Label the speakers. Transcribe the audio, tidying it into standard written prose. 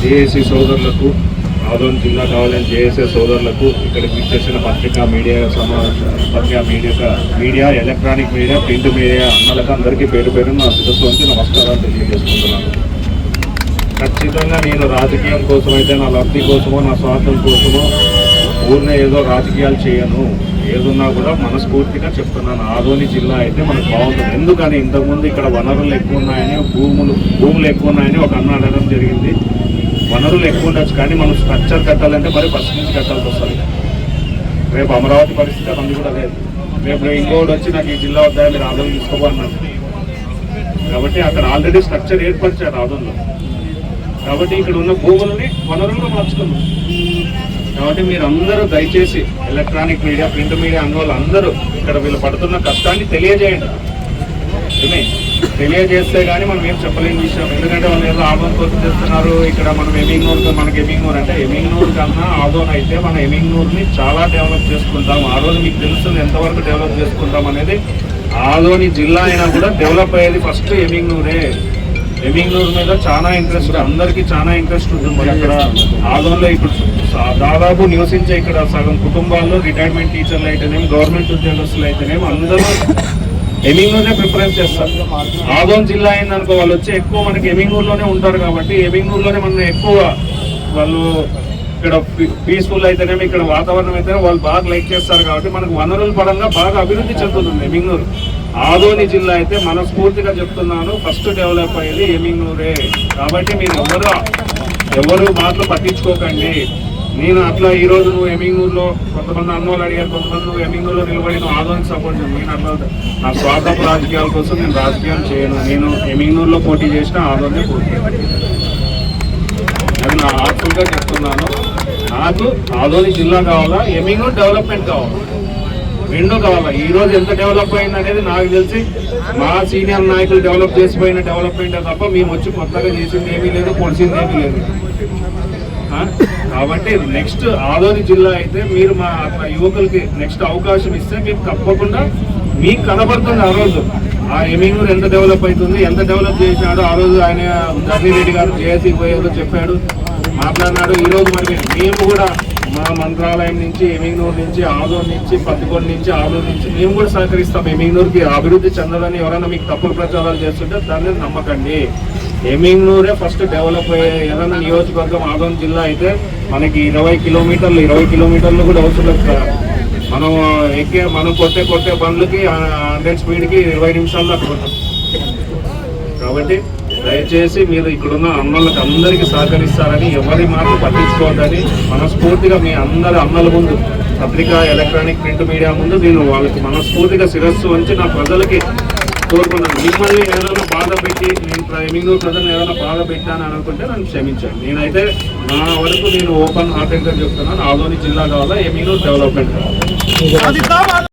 Speaker 1: JAC సోదరులకు, ఆదోని జిల్లా కావాలని జేఏసీ సోదరులకు, ఇక్కడికి విచ్చేసిన media, electronic media, print media అన్నలకు అందరికీ పేరు పేరు నా శిరస్సు వంచి నమస్కారాలు తెలియజేసుకుంటున్నాను. ఖచ్చితంగా నేను రాజకీయం కోసం అయితే, నా లబ్ధి కోసమో, నా స్వార్థం కోసమో ఊరినే ఏదో రాజకీయాలు చేయను. ఏదున్నా కూడా మనస్ఫూర్తిగా చెప్తున్నాను. ఆదోని జిల్లా అయితే మనకు బాగుంటుంది. ఎందుకని ఇంతకుముందు ఇక్కడ వనరులు ఎక్కువ ఉన్నాయని, భూములు ఎక్కువ ఉన్నాయని ఒక అన్న అడగడం జరిగింది. వనరులు ఎక్కువ ఉండొచ్చు, కానీ మనం స్ట్రక్చర్ కట్టాలంటే మరి ఫస్ట్ నుంచి కట్టాల్సి వస్తుంది. రేపు అమరావతి పరిస్థితి అది కూడా లేదు. రేపు ఇంకోటి వచ్చి నాకు ఈ జిల్లా వద్ద మీరు ఆదోని తీసుకోవాలన్నారు. కాబట్టి అక్కడ ఆల్రెడీ స్ట్రక్చర్ ఏర్పరిచారు ఆదోనిలో. కాబట్టి ఇక్కడ ఉన్న భూములని వనరులుగా మార్చుకున్నాం. కాబట్టి మీరు అందరూ దయచేసి ఎలక్ట్రానిక్ మీడియా, ప్రింట్ మీడియా అన్న వాళ్ళు అందరూ ఇక్కడ వీళ్ళు పడుతున్న కష్టాన్ని తెలియజేయండి. తెలియజేస్తే కానీ మనం ఏం చెప్పలేని విషయం. ఎందుకంటే వాళ్ళు ఏదో ఆదోన్ కోసం చేస్తున్నారు. ఇక్కడ మనం మనకి ఎమింగ్నూర్ అంటే ఎమింగ్నూర్ కన్నా ఆదోన్ అయితే మన ఎమింగ్నూర్ని చాలా డెవలప్ చేసుకుంటాం. ఆ రోజు మీకు తెలుస్తుంది ఎంతవరకు డెవలప్ చేసుకుంటాం అనేది. ఆదోని జిల్లా అయినా కూడా డెవలప్ అయ్యేది ఫస్ట్ ఎమింగ్నూరే. ఎమింగ్నూర్ మీద చాలా ఇంట్రెస్ట్, అందరికీ చాలా ఇంట్రెస్ట్ ఉంటుంది. అక్కడ ఆదోన్లో ఇప్పుడు దాదాపు నివసించే ఇక్కడ సగం కుటుంబాల్లో రిటైర్మెంట్ టీచర్లు అయితేనేమి, గవర్నమెంట్ ఉద్యోగస్తులు అయితేనేమి అందరూ ఎమింగ్నూర్నే ప్రిఫరెన్స్ చేస్తారు. ఆదోన్ జిల్లా అయిందనుకో వాళ్ళు వచ్చి ఎక్కువ మనకి ఎమింగ్నూర్లోనే ఉంటారు. కాబట్టి ఎమింగ్నూర్లోనే మన ఎక్కువ వాళ్ళు ఇక్కడ పీస్ఫుల్ అయితేనేమి, ఇక్కడ వాతావరణం అయితేనే వాళ్ళు బాగా లైక్ చేస్తారు. కాబట్టి మనకు వనరుల పరంగా బాగా అభివృద్ధి చెందుతుంది ఎమింగ్నూర్. ఆదోని జిల్లా అయితే మనస్ఫూర్తిగా చెప్తున్నాను, ఫస్ట్ డెవలప్ అయ్యేది ఎమింగ్నూరే. కాబట్టి మీరు ఎవరు మాటలు పట్టించుకోకండి. నేను అట్లా ఈరోజు నువ్వు ఎమింగ్నూర్లో కొంతమంది అన్నోళ్ళు అడిగారు, కొంతమంది నువ్వు ఎమింగ్నూర్లో నిలబడి నువ్వు ఆదోనికి సపోర్ట్ చేయను. నేను అట్లా నా స్వార్థపు రాజకీయాల కోసం నేను రాజకీయాలు చేయను. నేను ఎమింగ్నూర్లో పోటీ చేసిన ఆదోనే పోటీ. అది నా హార్ట్ఫుల్గా చెప్తున్నాను. నాకు ఆదోని జిల్లా కావాలా, ఎమింగ్నూర్ డెవలప్మెంట్ కావాలా, రెండో కావాలా. ఈ రోజు ఎంత డెవలప్ అయింది అనేది నాకు తెలిసి మా సీనియర్ నాయకులు డెవలప్ చేసిపోయిన డెవలప్మెంటే తప్ప మేము వచ్చి కొత్తగా చేసింది ఏమీ లేదు, పొడిచింది ఏమీ లేదు. కాబట్టి నెక్స్ట్ ఆదోని జిల్లా అయితే మీరు మా యువకులకి నెక్స్ట్ అవకాశం ఇస్తే మీకు తప్పకుండా మీకు కనబడుతుంది. ఆ రోజు ఆ ఎమింగ్నూర్ ఎంత డెవలప్ అవుతుంది, ఎంత డెవలప్ చేసినాడు. ఆ రోజు ఆయన ధర్నిరెడ్డి గారు జేఏసీ పోయేదో చెప్పాడు, మాట్లాడినాడు. ఈరోజు మరి మేము కూడా మా మంత్రాలయం నుంచి, ఎమింగ్నూర్ నుంచి, ఆదోన్ నుంచి, పత్తికొండ నుంచి, ఆదోన్ నుంచి మేము కూడా సహకరిస్తాం. ఎమింగ్నూర్కి అభివృద్ధి చెందాలని ఎవరైనా మీకు తప్పుడు ప్రచారాలు చేస్తుంటే దాన్ని నమ్మకండి. ఎమింగ్నూరే ఫస్ట్ డెవలప్ అయ్యే ఏదైనా నియోజకవర్గం ఆదోన్ జిల్లా అయితే మనకి 20 కిలోమీటర్లు కూడా అవసరం. మనం కొట్టే బండ్లకి 100 స్పీడ్కి 20 నిమిషాల్లో అక్కడ. కాబట్టి దయచేసి మీరు ఇక్కడున్న అన్నలకు అందరికీ సహకరిస్తారని, ఎవరి మాట పట్టించుకోవద్దని మనస్ఫూర్తిగా మీ అందరి అన్నల ముందు, పత్రికా, ఎలక్ట్రానిక్, ప్రింట్ మీడియా ముందు నేను వాళ్ళకి మనస్ఫూర్తిగా శిరస్సు వంచి నా ప్రజలకి కోరుకున్నాను. మిమ్మల్ని ఏదైనా బాధ పెట్టి, నేను ఎమింగ్నూర్ ప్రజలను ఏదైనా బాధ పెట్టాను అని అనుకుంటే నన్ను క్షమించండి. నేనైతే నా వరకు నేను ఓపెన్ హార్టెడ్గా చెప్తున్నాను. ఆదోని జిల్లా కావాలా, ఎమింగ్నూర్ డెవలప్మెంట్ కావాలి.